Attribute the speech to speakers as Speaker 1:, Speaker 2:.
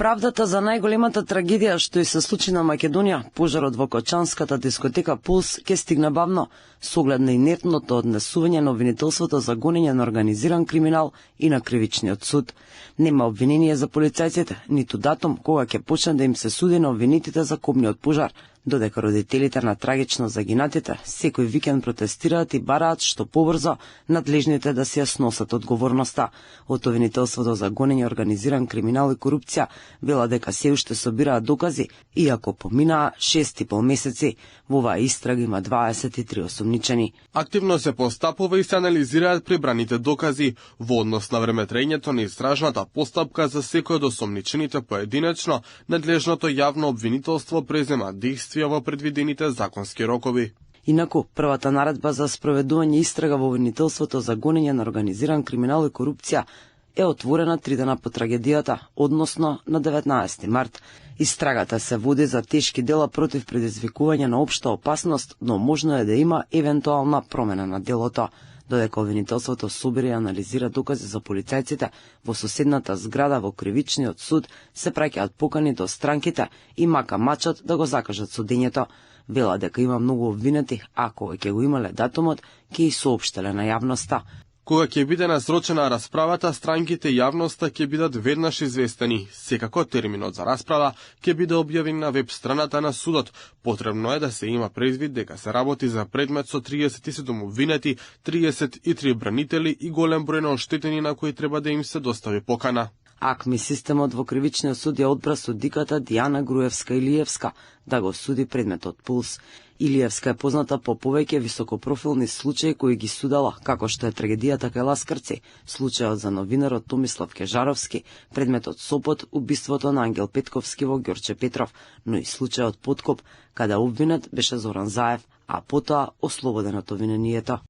Speaker 1: Правдата за најголемата трагедија што и се случи на Македонија, пожарот во Кочанската дискотека Пулс, ке стигне бавно, со оглед на инертното однесување на обвинителството за гонење на организиран криминал и на кривичниот суд. Нема обвинение за полицајците, ниту датум кога ќе почне да им се суди на обвинетите за кобниот пожар, додека родителите на трагично загинатите секој викенд протестираат и бараат што побрзо надлежните да се сносат одговорноста. Од обвинителството за гонење организиран криминал и корупција вела дека се уште собираат докази, иако поминаа 6,5 месеци. Во оваа истрага има 23 осумничени.
Speaker 2: Активно се постапува и се анализираат прибраните докази во однос на времетрењето на истражната постапка за секој од осумничените поединечно. Надлежното јавно обвинителство презема действија во предвидените законски рокови.
Speaker 1: Инаку, првата наредба за спроведување истрага во обвинителството за гонење на организиран криминал и корупција е отворена 3 дена по трагедијата, односно на 19 март. Истрагата се води за тешки дела против предизвикување на општа опасност, но можно е да има евентуална промена на делото. Додека обвинителството собира и анализира докази за полицајците, во соседната зграда во кривичниот суд се праќаат покани до странките и мака мачат да го закажат судењето. Вела дека има многу обвинети, а кога ќе го имале датумот, ќе и соопштеле на јавноста.
Speaker 2: Кога ќе биде насрочена расправата, странките и јавноста ќе бидат веднаш известени. Секако терминот за расправа ќе биде објавен на веб страната на судот. Потребно е да се има предвид дека се работи за предмет со 37 обвинети, 33 бранители и голем број на оштетени на кои треба да им се достави покана.
Speaker 1: АКМИ системот во кривичниот суд ја одбра судиката Дијана Груевска-Илиевска да го суди предметот Пулс. Илиевска е позната по повеќе високопрофилни случаи кои ги судала, како што е трагедијата кај Ласкрци, случајот за новинарот Томислав Кежаровски, предметот Сопот, убиството на Ангел Петковски во Ѓорче Петров, но и случајот Подкоп, каде обвинет беше Зоран Заев, а потоа ослободен од обвинението.